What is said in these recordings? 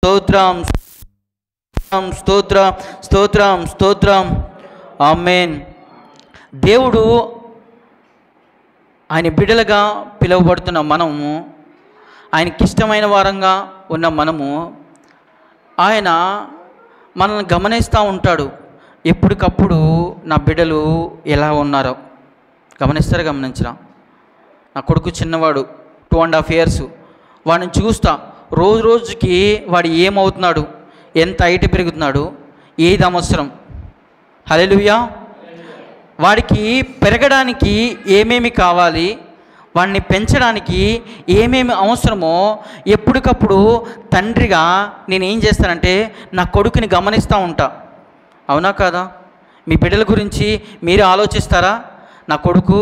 స్తోత్రం స్తోత్రం స్తోత్రం స్తోత్రం. ఆమేన్. దేవుడు ఆయన బిడ్డలుగా పిలువబడుతున్న మనము, ఆయనకి ఇష్టమైన వారంగా ఉన్న మనము, ఆయన మనల్ని గమనిస్తూ ఉంటాడు. ఎప్పటికప్పుడు నా బిడ్డలు ఎలా ఉన్నారో గమనించరా? నా కొడుకు చిన్నవాడు, 2.5 years. వాడిని చూస్తా, రోజు రోజుకి వాడు ఏమవుతున్నాడు, ఎంత హైట్ పెరుగుతున్నాడు, ఏది అవసరం. హల్లెలూయా. వాడికి పెరగడానికి ఏమేమి కావాలి, వాడిని పెంచడానికి ఏమేమి అవసరమో ఎప్పటికప్పుడు తండ్రిగా నేనేం చేస్తానంటే నా కొడుకుని గమనిస్తూ ఉంటా. అవునా కాదా? మీ బిడ్డల గురించి మీరు ఆలోచిస్తారా? నా కొడుకు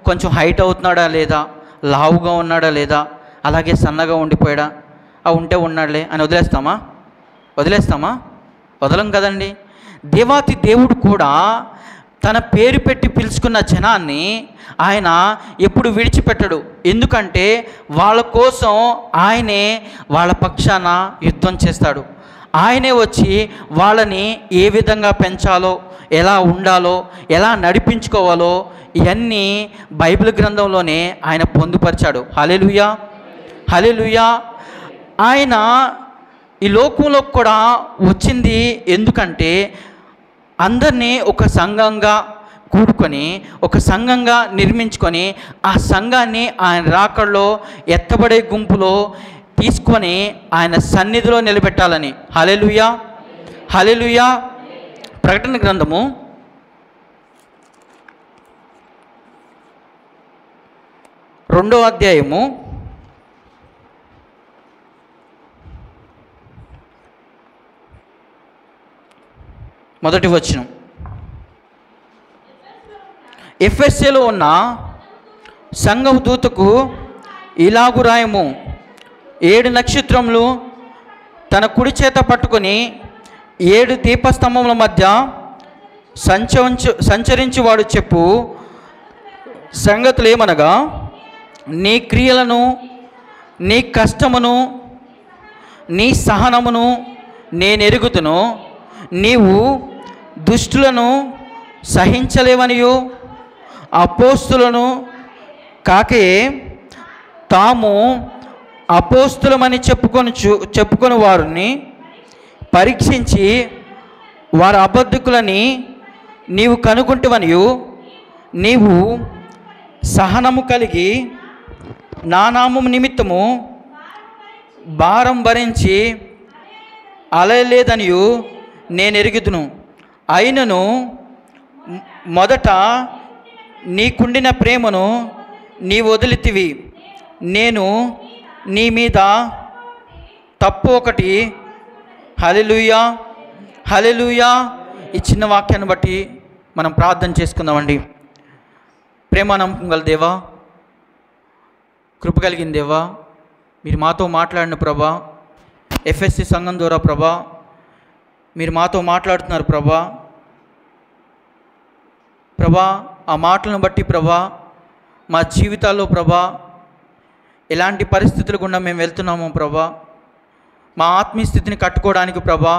కొంచెం హైట్ అవుతున్నాడా లేదా, లావుగా ఉన్నాడా లేదా, అలాగే సన్నగా ఉండిపోయాడా, ఉంటే ఉన్నాడులే అని వదిలేస్తామా? వదలం కదండి. దేవాతి దేవుడు కూడా తన పేరు పెట్టి పిలుచుకున్న జనాన్ని ఆయన ఎప్పుడు విడిచిపెట్టడు. ఎందుకంటే వాళ్ళ కోసం ఆయనే వాళ్ళ పక్షాన యుద్ధం చేస్తాడు. ఆయనే వచ్చి వాళ్ళని ఏ విధంగా పెంచాలో, ఎలా ఉండాలో, ఎలా నడిపించుకోవాలో ఇవన్నీ బైబిల్ గ్రంథంలోనే ఆయన పొందుపరిచాడు. హల్లెలూయా, హల్లెలూయా. ఆయన ఈ లోకంలో కూడా వచ్చింది ఎందుకంటే అందరినీ ఒక సంఘంగా కూడుకొని, ఒక సంఘంగా నిర్మించుకొని, ఆ సంఘాన్ని ఆయన రాకడలో ఎత్తబడే గుంపులో తీసుకొని ఆయన సన్నిధిలో నిలబెట్టాలని. హల్లెలూయా, హల్లెలూయా. ప్రకటన గ్రంథము 2వ అధ్యాయము 1వ వచనం. ఎఫెసీలో ఉన్న సంఘం దూతకు ఇలాగు రాయము, 7 నక్షత్రములు తన కుడి చేత పట్టుకొని 7 దీపస్తంభముల మధ్య సంచరించువాడు చెప్పు సంగతులు ఏమనగా, నీ క్రియలను, నీ కష్టమును, నీ సహనమును నేను ఎరుగుదును. నీవు దుష్టులను సహించలేవనియు, అపోస్తులను కాకే తాము అపోస్తులమని చెప్పుకొని వారిని పరీక్షించి వారి అబద్ధికులని నీవు కనుగొంటివనియు, నీవు సహనము కలిగి నా నామము నిమిత్తము భారం భరించి అలయలేదనియు నేను ఎరుగుదును. అయినను మొదట నీకుండిన ప్రేమను నీ వదిలితివి. నేను నీ మీద తప్పు ఒకటి. హల్లెలూయా, హల్లెలూయా. ఈ చిన్న వాక్యాన్ని బట్టి మనం ప్రార్థన చేసుకుందామండి. ప్రేమ నమ్మకం గల దేవా, కృప కలిగిన దేవా, మీరు మాతో మాట్లాడిన ప్రభా, ఎఫ్ఎస్సి సంఘం ద్వారా ప్రభా మీరు మాతో మాట్లాడుతున్నారు ప్రభా. ఆ మాటలను బట్టి ప్రభా మా జీవితాల్లో ప్రభా ఎలాంటి పరిస్థితులు గుండా మేము వెళ్తున్నామో ప్రభా, మా ఆత్మీయ స్థితిని కట్టుకోవడానికి ప్రభా,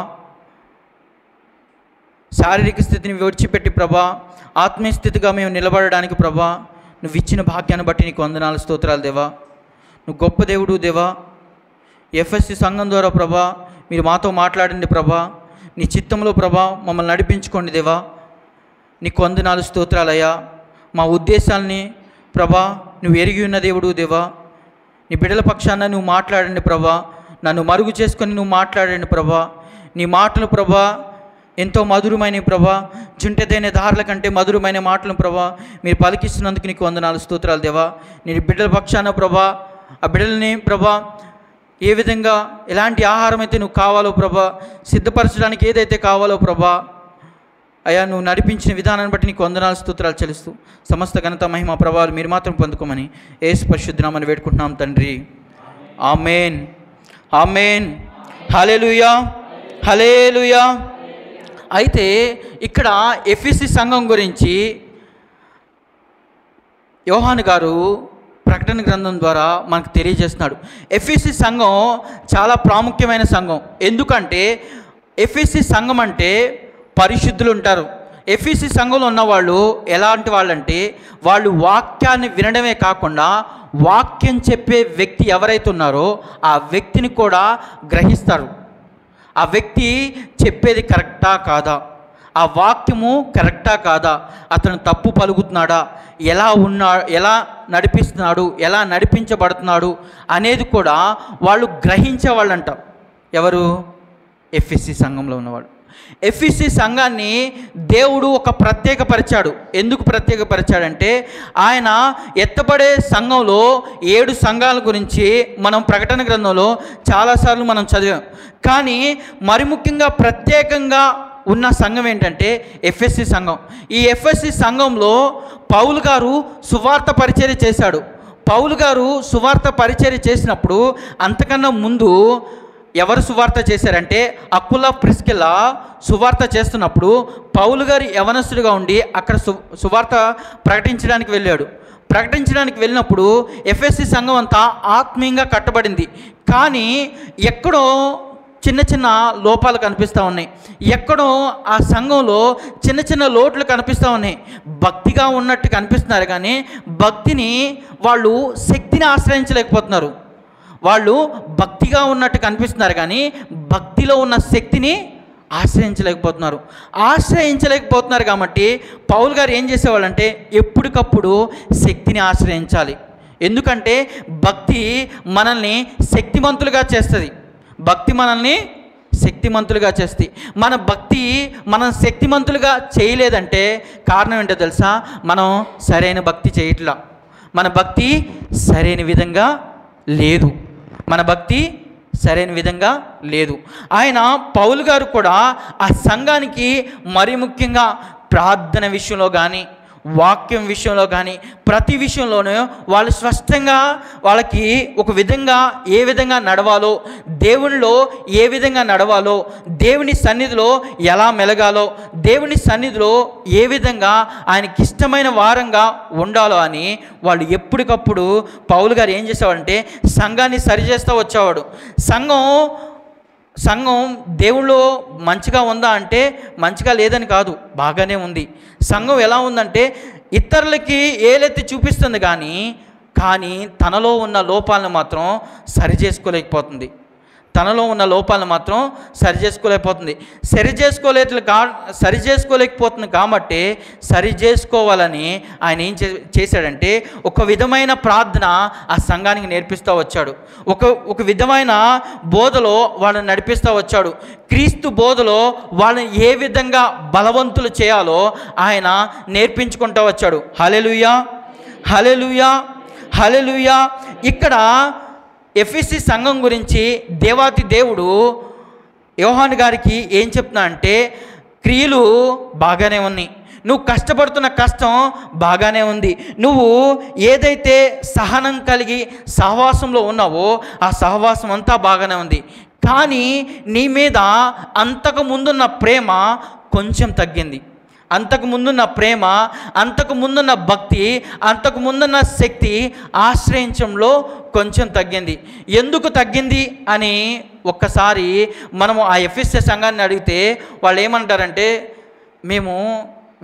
శారీరక స్థితిని విడిచిపెట్టి ప్రభా ఆత్మీయ స్థితిగా మేము నిలబడడానికి ప్రభా నువ్వు ఇచ్చిన భాగ్యాన్ని బట్టి నీకు వందనాలు, స్తోత్రాలు దేవా. నువ్వు గొప్ప దేవుడు దేవా. ఎఫ్ఎస్సి సంఘం ద్వారా ప్రభా మీరు మాతో మాట్లాడండి ప్రభా. నీ చిత్తంలో ప్రభా మమ్మల్ని నడిపించుకోండి దేవా. నీకు వందనాలు, స్తోత్రాలయ్యా. మా ఉద్దేశాలని ప్రభా నువ్వు ఎరిగి ఉన్న దేవుడు దేవా. నీ బిడ్డల పక్షాన నువ్వు మాట్లాడండి ప్రభా. నన్ను మరుగు చేసుకొని నువ్వు మాట్లాడండి ప్రభా. నీ మాటలు ప్రభా ఎంతో మధురమైన ప్రభా, జుంటెదైన దారుల కంటే మధురమైన మాటలు ప్రభా మీరు పలికిస్తున్నందుకు నీకు వందనాలు, స్తోత్రాలు దేవా. నీ బిడ్డల పక్షాన ప్రభా ఆ బిడ్డలని ప్రభా ఏ విధంగా ఎలాంటి ఆహారం అయితే నువ్వు కావాలో ప్రభా, సిద్ధపరచడానికి ఏదైతే కావాలో ప్రభా అయ్యా నువ్వు నడిపించిన విధానాన్ని బట్టి నీకు వందనాలు, స్తోత్రాలు చెల్లిస్తూ సమస్త ఘనత మహిమ ప్రభావాలు మీరు మాత్రం పొందుకోమని యేసు పరిశుద్ధ నామమున వేడుకుంటున్నాం తండ్రి. ఆమేన్, ఆమేన్. హల్లెలూయా, హల్లెలూయా. అయితే ఇక్కడ ఎఫెసీ సంఘం గురించి యోహాను గారు ప్రకటన గ్రంథం ద్వారా మనకు తెలియజేస్తున్నాడు. ఎఫెసీ సంఘం చాలా ప్రాముఖ్యమైన సంఘం. ఎందుకంటే ఎఫెసీ సంఘం అంటే పరిశుద్ధులు ఉంటారు. ఎఫెసీ సంఘంలో ఉన్నవాళ్ళు ఎలాంటి వాళ్ళంటే వాళ్ళు వాక్యాన్ని వినడమే కాకుండా వాక్యం చెప్పే వ్యక్తి ఎవరైతే ఉన్నారో ఆ వ్యక్తిని కూడా గ్రహిస్తారు. ఆ వ్యక్తి చెప్పేది కరెక్టా కాదా, ఆ వాక్యము కరెక్టా కాదా, అతను తప్పు పలుకుతున్నాడా, ఎలా నడిపిస్తున్నాడు, ఎలా నడిపించబడుతున్నాడు అనేది కూడా వాళ్ళు గ్రహించేవాళ్ళంట. ఎవరు? ఎఫెసీ సంఘంలో ఉన్నవాళ్ళు. ఎఫెసీ సంఘాన్ని దేవుడు ఒక ప్రత్యేకపరిచాడు. ఎందుకు ప్రత్యేకపరిచాడంటే ఆయన ఎత్తబడే సంఘంలో 7 సంఘాల గురించి మనం ప్రకటన గ్రంథంలో చాలాసార్లు మనం చదివాం. కానీ మరి ముఖ్యంగా ప్రత్యేకంగా ఉన్న సంఘం ఏంటంటే ఎఫెసీ సంఘం. ఈ ఎఫెసీ సంఘంలో పౌలు గారు సువార్త పరిచర్య చేశాడు. పౌలు గారు సువార్త పరిచర్య చేసినప్పుడు అంతకన్నా ముందు ఎవరు సువార్త చేశారంటే అకుల ప్రిస్కిల్లా సువార్త చేస్తున్నప్పుడు పౌలు గారు యవనస్తుడిగా ఉండి అక్కడ సువార్త ప్రకటించడానికి వెళ్ళాడు. ప్రకటించడానికి వెళ్ళినప్పుడు ఎఫెసీ సంఘం అంతా ఆత్మీయంగా కట్టబడింది. కానీ ఎక్కడో చిన్న చిన్న లోపాలు కనిపిస్తూ ఉన్నాయి. ఎక్కడో ఆ సంఘంలో చిన్న చిన్న లోట్లు కనిపిస్తూ ఉన్నాయి. భక్తిగా ఉన్నట్టు కనిపిస్తున్నారు కానీ భక్తిని వాళ్ళు శక్తిని ఆశ్రయించలేకపోతున్నారు. వాళ్ళు భక్తిగా ఉన్నట్టు కనిపిస్తున్నారు కానీ భక్తిలో ఉన్న శక్తిని ఆశ్రయించలేకపోతున్నారు కాబట్టి పౌలు గారు ఏం చేసేవాళ్ళంటే ఎప్పటికప్పుడు శక్తిని ఆశ్రయించాలి. ఎందుకంటే భక్తి మనల్ని శక్తిమంతులుగా చేస్తుంది. భక్తి మనల్ని శక్తిమంతులుగా చేస్తుంది. మన భక్తి మనం శక్తిమంతులుగా చేయలేదంటే కారణం ఏంటో తెలుసా? మనం సరైన భక్తి చేయట్లా. మన భక్తి సరైన విధంగా లేదు. ఆయన పౌలు గారు కూడా ఆ సంఘానికి మరి ముఖ్యంగా ప్రార్థన విషయంలో కానీ వాక్యం విషయంలో కానీ ప్రతి విషయంలోనూ వాళ్ళు స్పష్టంగా వాళ్ళకి ఒక విధంగా ఏ విధంగా నడవాలో, దేవునిలో ఏ విధంగా నడవాలో, దేవుని సన్నిధిలో ఎలా మెలగాలో, దేవుని సన్నిధిలో ఏ విధంగా ఆయనకి ఇష్టమైన వారంగా ఉండాలో అని వాళ్ళు ఎప్పటికప్పుడు పౌలు గారు ఏం చేసేవాడంటే సంఘాన్ని సరిచేస్తూ వచ్చేవాడు. సంఘం దేవుళ్ళు మంచిగా ఉందా అంటే మంచిగా లేదని కాదు, బాగానే ఉంది. సంఘం ఎలా ఉందంటే ఇతరులకి ఏలెత్తి చూపిస్తుంది కానీ తనలో ఉన్న లోపాలను మాత్రం సరిచేసుకోలేకపోతుంది. సరిచేసుకోలేకపోతుంది కాబట్టి సరి చేసుకోవాలని ఆయన ఏం చేశాడంటే ఒక విధమైన ప్రార్థన ఆ సంఘానికి నేర్పిస్తూ వచ్చాడు. ఒక విధమైన బోధలో వాళ్ళని నడిపిస్తూ వచ్చాడు. క్రీస్తు బోధలో వాళ్ళని ఏ విధంగా బలవంతులు చేయాలో ఆయన నేర్పించుకుంటూ వచ్చాడు. హల్లెలూయా, హల్లెలూయా, హల్లెలూయా. ఇక్కడ ఎఫెసీ సంఘం గురించి దేవాతి దేవుడు యోహాను గారికి ఏం చెప్తున్నా అంటే క్రియలు బాగానే ఉన్నాయి, నువ్వు కష్టపడుతున్న కష్టం బాగానే ఉంది, నువ్వు ఏదైతే సహనం కలిగి సహవాసంలో ఉన్నావో ఆ సహవాసం అంతా బాగానే ఉంది. కానీ నీ మీద అంతకు ముందున్న ప్రేమ కొంచెం తగ్గింది. అంతకు ముందున్న ప్రేమ, అంతకు ముందున్న భక్తి, అంతకు ముందున్న శక్తి ఆశ్రయించడంలో కొంచెం తగ్గింది. ఎందుకు తగ్గింది అని ఒక్కసారి మనము ఆ ఎఫెసీ సంఘాన్ని అడిగితే వాళ్ళు ఏమంటారంటే మేము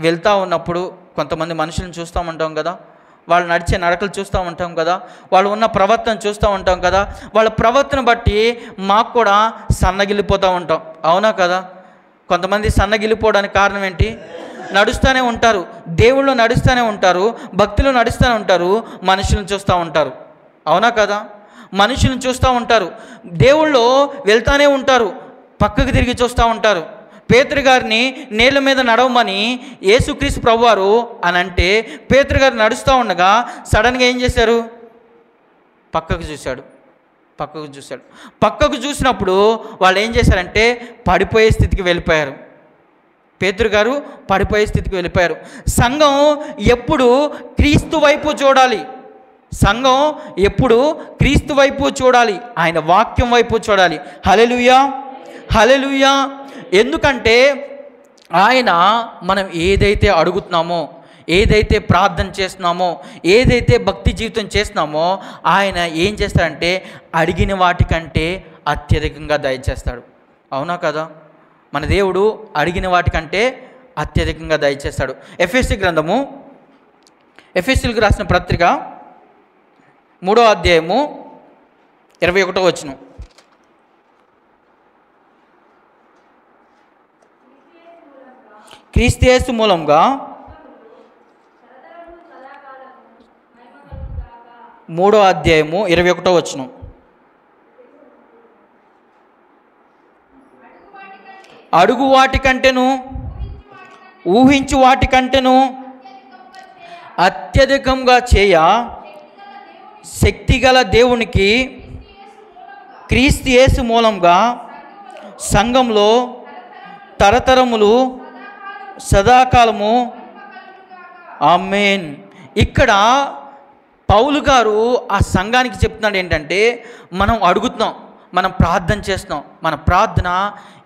వెళ్తూ ఉన్నప్పుడు కొంతమంది మనుషులను చూస్తూ ఉంటాం కదా, వాళ్ళు నడిచే నడకలు చూస్తూ ఉంటాం కదా, వాళ్ళు ఉన్న ప్రవర్తన చూస్తూ ఉంటాం కదా, వాళ్ళ ప్రవర్తన బట్టి మాకు కూడా సన్నగిల్లిపోతూ ఉంటాం. అవునా కదా? కొంతమంది సన్నగిల్లిపోవడానికి కారణం ఏంటి? నడుస్తూనే ఉంటారు, దేవుళ్ళు నడుస్తూనే ఉంటారు, భక్తులు నడుస్తూనే ఉంటారు, మనుషులను చూస్తూ ఉంటారు. అవునా కదా? మనుషులను చూస్తూ ఉంటారు, దేవుళ్ళు వెళ్తూనే ఉంటారు, పక్కకు తిరిగి చూస్తూ ఉంటారు. పేతురు గారిని నీళ్ళ మీద నడవమని యేసుక్రీస్తు ప్రభువారు అని అంటే పేతురు గారు నడుస్తూ ఉండగా సడన్గా ఏం చేశారు? పక్కకు చూశాడు. పక్కకు చూసినప్పుడు వాళ్ళు ఏం చేశారంటే పడిపోయే స్థితికి వెళ్ళిపోయారు. పేతురు గారు పడిపోయే స్థితికి వెళ్ళిపోయారు. సంఘం ఎప్పుడు క్రీస్తు వైపు చూడాలి. ఆయన వాక్యం వైపు చూడాలి. హల్లెలూయా, హల్లెలూయా. ఎందుకంటే ఆయన మనం ఏదైతే అడుగుతున్నామో, ఏదైతే ప్రార్థన చేస్తున్నామో, ఏదైతే భక్తి జీవితం చేస్తున్నామో, ఆయన ఏం చేస్తాడంటే అడిగిన వాటికంటే అత్యధికంగా దయచేస్తాడు. అవునా కదా? మన దేవుడు అడిగిన వాటికంటే అత్యధికంగా దయచేస్తాడు. ఎఫెసీ గ్రంథము, ఎఫెసీలకు రాసిన పత్రిక 3వ అధ్యాయము 21వ వచనం. క్రీస్తు యేసు మూలంగా 3వ అధ్యాయము 21వ వచనం. అడుగు వాటికంటేను ఊహించు వాటికంటేను అత్యధికంగా చేయ శక్తిగల దేవునికి క్రీస్తు యేసు మూలంగా సంఘంలో తరతరములు సదాకాలము ఆమేన్. ఇక్కడ పౌలు గారు ఆ సంఘానికి చెప్తున్నాడు ఏంటంటే, మనం అడుగుతున్నాం, మనం ప్రార్థన చేస్తున్నాం. మన ప్రార్థన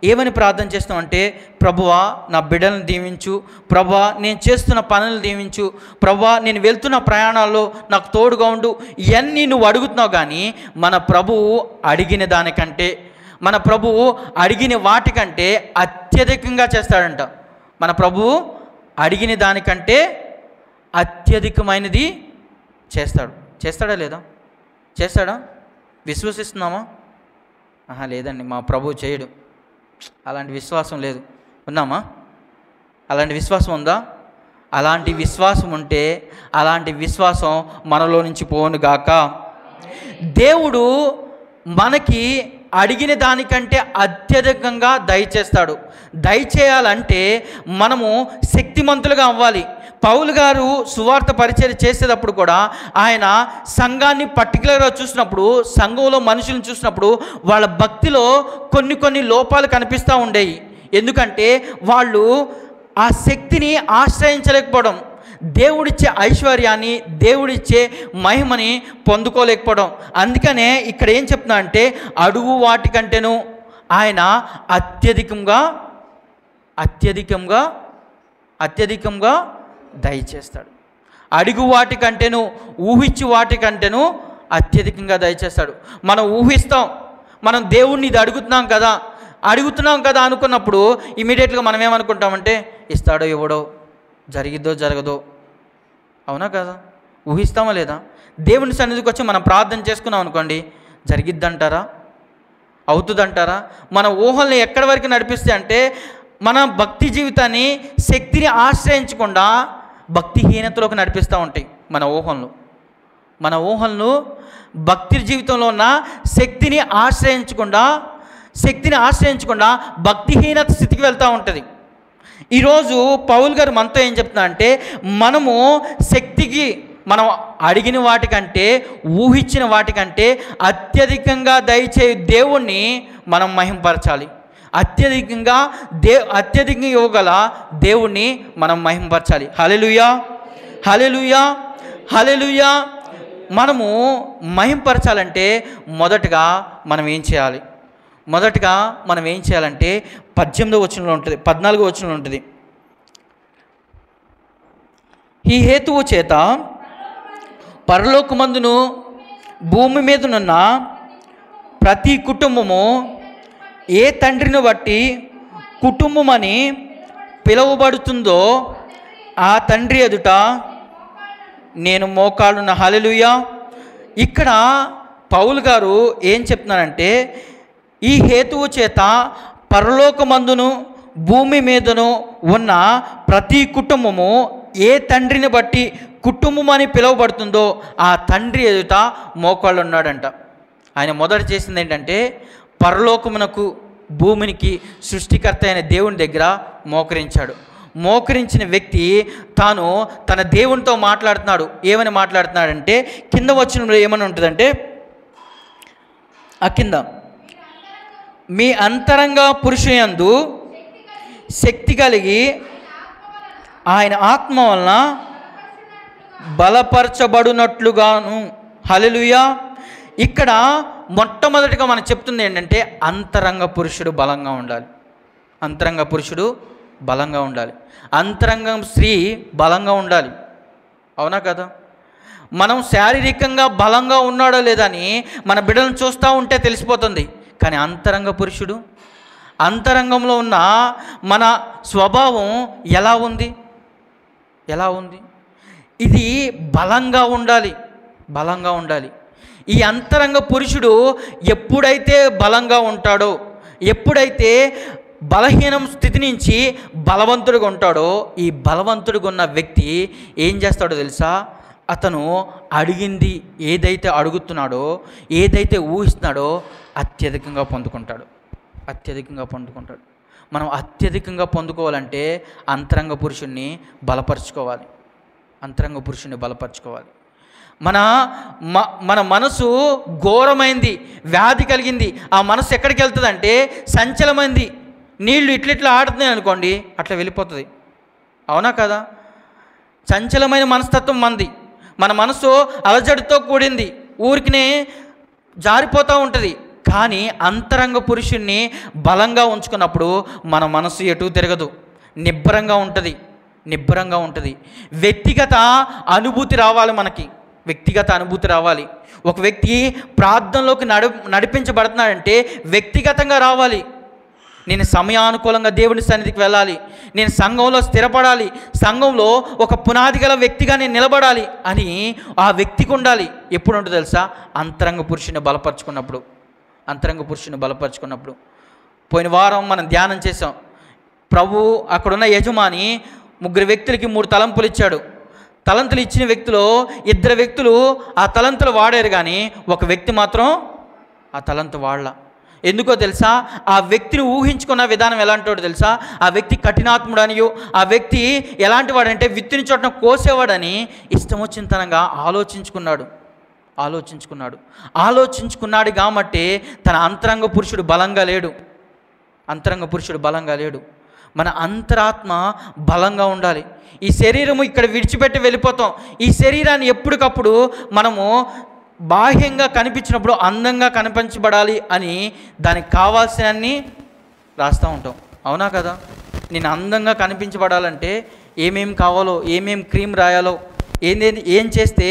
ఏమని ప్రార్థన చేస్తున్నాం అంటే, ప్రభువా నా బిడ్డలను దీవించు, ప్రభువా నేను చేస్తున్న పనులు దీవించు, ప్రభువా నేను వెళ్తున్న ప్రయాణాల్లో నాకు తోడుగా ఉండు. ఇవన్నీ నువ్వు అడుగుతున్నావు. కానీ మన ప్రభువు అడిగిన దానికంటే, మన ప్రభువు అడిగిన వాటికంటే అత్యధికంగా చేస్తాడంట. మన ప్రభువు అడిగిన దానికంటే అత్యధికమైనది చేస్తాడు. చేస్తాడా లేదా? చేస్తాడా? విశ్వసిస్తున్నామా? లేదండి, మా ప్రభువు చేయడు. అలాంటి విశ్వాసం లేదు. ఉన్నామా? అలాంటి విశ్వాసం ఉందా? అలాంటి విశ్వాసం ఉంటే అలాంటి విశ్వాసం మనలో నుంచి పోను గాక. దేవుడు మనకి అడిగిన దానికంటే అత్యధికంగా దయచేస్తాడు. దయచేయాలంటే మనము శక్తిమంతులుగా అవ్వాలి. పౌలు గారు సువార్త పరిచర్య చేసేటప్పుడు కూడా ఆయన సంఘాన్ని పర్టికులర్గా చూసినప్పుడు, సంఘంలో మనుషులను చూసినప్పుడు వాళ్ళ భక్తిలో కొన్ని లోపాలు కనిపిస్తూ ఉండేవి. ఎందుకంటే వాళ్ళు ఆ శక్తిని ఆశ్రయించలేకపోవడం, దేవుడిచ్చే ఐశ్వర్యాన్ని, దేవుడిచ్చే మహిమని పొందుకోలేకపోవడం. అందుకనే ఇక్కడ ఏం చెప్తున్నా అంటే, అడుగు వాటికంటేను ఆయన అత్యధికంగా దయచేస్తాడు. అడుగు వాటికంటేను ఊహించు వాటికంటేను అత్యధికంగా దయచేస్తాడు. మనం ఊహిస్తాం, మనం దేవుణ్ణి ఇది అడుగుతున్నాం కదా అనుకున్నప్పుడు ఇమీడియట్గా మనం ఏమనుకుంటామంటే, ఇస్తాడో ఇవ్వడో, జరిగిద్దో జరగదో. అవునా కదా? ఊహిస్తామా లేదా? దేవుని సన్నిధికి వచ్చి మనం ప్రార్థన చేసుకున్నాం అనుకోండి, జరిగిద్దంటారా? అవుతుందంటారా? మన ఊహల్ని ఎక్కడి వరకు నడిపిస్తే అంటే, మన భక్తి జీవితాన్ని శక్తిని ఆశ్రయించకుండా భక్తిహీనతలోకి నడిపిస్తూ ఉంటాయి మన ఊహలను భక్తి జీవితంలో ఉన్న శక్తిని ఆశ్రయించకుండా భక్తిహీనత స్థితికి వెళ్తూ ఉంటుంది. ఈరోజు పౌలు గారు మనతో ఏం చెప్తున్నా అంటే, మనము శక్తికి, మనం అడిగిన వాటికంటే ఊహించిన వాటికంటే అత్యధికంగా దయచే దేవుణ్ణి మనం మహింపరచాలి. అత్యధికంగా ఇవ్వగల దేవుణ్ణి మనం మహింపరచాలి. హల్లెలూయా, హల్లెలూయా, హల్లెలూయా. మనము మహింపరచాలంటే మొదటగా మనం ఏం చేయాలి? మనం ఏం చేయాలంటే 18వ వచనంలో ఉంటుంది, 14వ వచనంలో ఉంటుంది. ఈ హేతువు చేత పరలోకమందును భూమి మీదనున్న ప్రతి కుటుంబము ఏ తండ్రిని బట్టి కుటుంబమని పిలువబడుతుందో ఆ తండ్రి ఎదుట నేను మోకాళ్ళున్న. హల్లెలూయా. ఇక్కడ పౌలు గారు ఏం చెప్తున్నారంటే, ఈ హేతువు చేత పరలోకమందును భూమి మీదను ఉన్న ప్రతి కుటుంబము ఏ తండ్రిని బట్టి కుటుంబం అని పిలువబడుతుందో ఆ తండ్రి ఎదుట మోకాళ్ళు ఉన్నాడంట. ఆయన మొదట చేసింది ఏంటంటే, పరలోకమునకు భూమినికి సృష్టికర్త అయిన దేవుని దగ్గర మోకరించిన వ్యక్తి తాను తన దేవునితో మాట్లాడుతున్నాడు. ఏమని మాట్లాడుతున్నాడంటే, కింద వచనంలో ఏమని ఉంటుందంటే, ఆ కింద మీ అంతరంగ పురుషుయందు శక్తి కలిగి ఆయన ఆత్మ వలన బలపరచబడినట్లుగాను. హల్లెలూయా. ఇక్కడ మొట్టమొదటిగా మనం చెప్తుంది ఏంటంటే, అంతరంగ పురుషుడు బలంగా ఉండాలి. అంతరంగ పురుషుడు బలంగా ఉండాలి. అంతరంగం స్త్రీ బలంగా ఉండాలి. అవునా కదా? మనం శారీరకంగా బలంగా ఉన్నాడో లేదని మన బిడ్డలను చూస్తూ ఉంటే తెలిసిపోతుంది. కానీ అంతరంగ పురుషుడు, అంతరంగంలో ఉన్న మన స్వభావం ఎలా ఉంది? ఇది బలంగా ఉండాలి, బలంగా ఉండాలి. ఈ అంతరంగ పురుషుడు ఎప్పుడైతే బలంగా ఉంటాడో, ఎప్పుడైతే బలహీనం స్థితి నుంచి బలవంతుడిగా ఉంటాడో, ఈ బలవంతుడిగా ఉన్న వ్యక్తి ఏం చేస్తాడో తెలుసా? అతను అడిగింది ఏదైతే అడుగుతున్నాడో, ఏదైతే ఊహిస్తున్నాడో అత్యధికంగా పొందుకుంటాడు. మనం అత్యధికంగా పొందుకోవాలంటే అంతరంగ పురుషుణ్ణి బలపరుచుకోవాలి. మన మనసు ఘోరమైంది, వ్యాధి కలిగింది. ఆ మనసు ఎక్కడికి వెళ్తుందంటే సంచలమైంది. నీళ్లు ఇట్లా ఆడుతున్నాయి అనుకోండి, అట్లా వెళ్ళిపోతుంది. అవునా కదా? చంచలమైన మనస్తత్వం మంది. మన మనసు అలజడితో కూడింది, ఊరికినే జారిపోతూ ఉంటుంది. కానీ అంతరంగ పురుషుణ్ణి బలంగా ఉంచుకున్నప్పుడు మన మనసు ఎటు తిరగదు, నిబ్బరంగా ఉంటుంది. వ్యక్తిగత అనుభూతి రావాలి. మనకి వ్యక్తిగత అనుభూతి రావాలి. ఒక వ్యక్తి ప్రార్థనలోకి నడిపించబడుతున్నాడంటే వ్యక్తిగతంగా రావాలి. నేను సమయానుకూలంగా దేవుని సన్నిధికి వెళ్ళాలి, నేను సంఘంలో స్థిరపడాలి, సంఘంలో ఒక పునాది గల వ్యక్తిగా నేను నిలబడాలి అని ఆ వ్యక్తికి ఉండాలి. ఎప్పుడు ఉంటుంది తెలుసా? అంతరంగ పురుషుని బలపరుచుకున్నప్పుడు. పోయిన వారం మనం ధ్యానం చేసాం. ప్రభు అక్కడున్న యజమాని 3 వ్యక్తులకి 3 తలంపులు ఇచ్చాడు. తలంతులు ఇచ్చిన వ్యక్తిలో 2 వ్యక్తులు ఆ తలంతులు వాడారు, కానీ ఒక వ్యక్తి మాత్రం ఆ తలంతు వాడలా. ఎందుకో తెలుసా? ఆ వ్యక్తిని ఊహించుకున్న విధానం ఎలాంటివాడు తెలుసా? ఆ వ్యక్తి కఠినాత్ముడనియో, ఆ వ్యక్తి ఎలాంటి వాడంటే విత్తిన చోటన కోసేవాడని ఇష్టం వచ్చినతనంగా ఆలోచించుకున్నాడు కాబట్టి తన అంతరంగ పురుషుడు బలంగా లేడు. మన అంతరాత్మ బలంగా ఉండాలి. ఈ శరీరము ఇక్కడ విడిచిపెట్టి వెళ్ళిపోతాం. ఈ శరీరాన్ని ఎప్పటికప్పుడు మనము బాహ్యంగా కనిపించినప్పుడు అందంగా కనిపించబడాలి అని దానికి కావాల్సినన్ని రాస్తూ ఉంటాం. అవునా కదా? నేను అందంగా కనిపించబడాలంటే ఏమేం కావాలో, ఏమేం క్రీమ్ రాయాలో, ఏం చేస్తే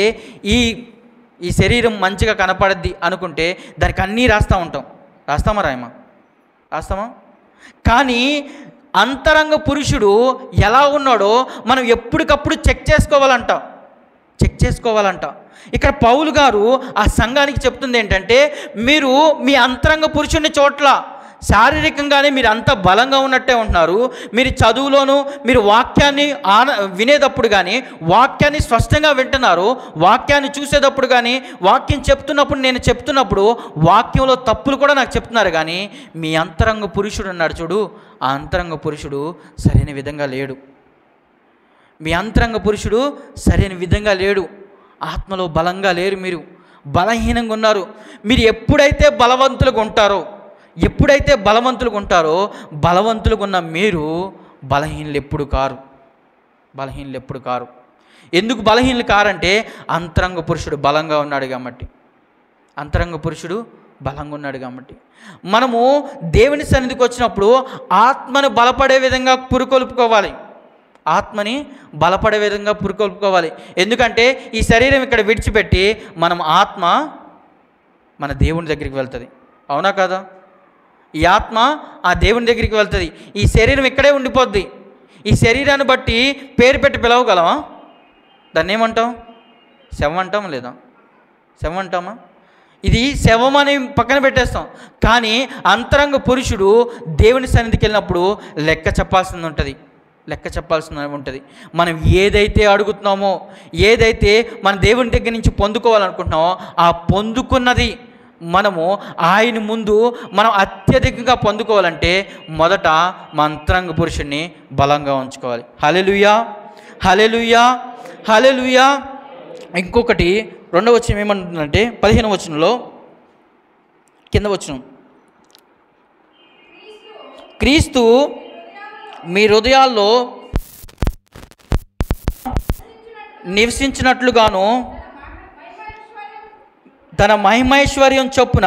ఈ శరీరం మంచిగా కనపడద్ది అనుకుంటే దానికి అన్నీ రాస్తూ ఉంటాం. రాస్తామా? కానీ అంతరంగ పురుషుడు ఎలా ఉన్నాడో మనం ఎప్పటికప్పుడు చెక్ చేసుకోవాలంట. ఇక్కడ పౌలు గారు ఆ సంఘానికి చెప్తుంది ఏంటంటే, మీరు మీ అంతరంగ పురుషుని చోట్ల శారీరకంగానే మీరు అంత బలంగా ఉన్నట్టే ఉంటున్నారు. మీరు చదువులోనూ మీరు వాక్యాన్ని వినేటప్పుడు కానీ, వాక్యాన్ని స్పష్టంగా వింటున్నారు. వాక్యాన్ని చూసేటప్పుడు కానీ, వాక్యం నేను చెప్తున్నప్పుడు వాక్యంలో తప్పులు కూడా నాకు చెప్తున్నారు. కానీ మీ అంతరంగ పురుషుడు ఉన్నాడు చూడు, ఆ అంతరంగ పురుషుడు సరైన విధంగా లేడు. ఆత్మలో బలంగా లేరు, మీరు బలహీనంగా ఉన్నారు. మీరు ఎప్పుడైతే బలవంతులుగా ఉంటారో బలవంతులుగా ఉన్న మీరు బలహీనులు ఎప్పుడు కారు. ఎందుకు బలహీనులు కారంటే అంతరంగ పురుషుడు బలంగా ఉన్నాడు కాబట్టి. మనము దేవుని సన్నిధికి వచ్చినప్పుడు ఆత్మను బలపడే విధంగా పురుకొల్పుకోవాలి. ఎందుకంటే ఈ శరీరం ఇక్కడ విడిచిపెట్టి మన దేవుని దగ్గరికి వెళ్తుంది. అవునా కదా? ఈ ఆత్మ ఆ దేవుని దగ్గరికి వెళ్తుంది. ఈ శరీరం ఇక్కడే ఉండిపోద్ది. ఈ శరీరాన్ని బట్టి పేరు పెట్టి పిలవగలమా? దాన్ని ఏమంటాం? శవం అంటాం లేదా? శవం అంటామా? ఇది శవం అని పక్కన పెట్టేస్తాం. కానీ అంతరంగ పురుషుడు దేవుని సన్నిధికి వెళ్ళినప్పుడు లెక్క చెప్పాల్సింది ఉంటుంది. మనం ఏదైతే అడుగుతున్నామో, ఏదైతే మన దేవుని దగ్గర నుంచి పొందుకోవాలనుకుంటున్నామో ఆ పొందుకున్నది మనము ఆయన ముందు మనం అత్యధికంగా పొందుకోవాలంటే మొదట మన అంతరంగ పురుషుణ్ణి బలంగా ఉంచుకోవాలి. హల్లెలూయా. ఇంకొకటి 2వ వచనం ఏమంటుందంటే 15వ వచనంలో కింద వచనం, క్రీస్తు మీ హృదయాల్లో నివసించినట్లుగాను తన మహిమైశ్వర్యం చొప్పున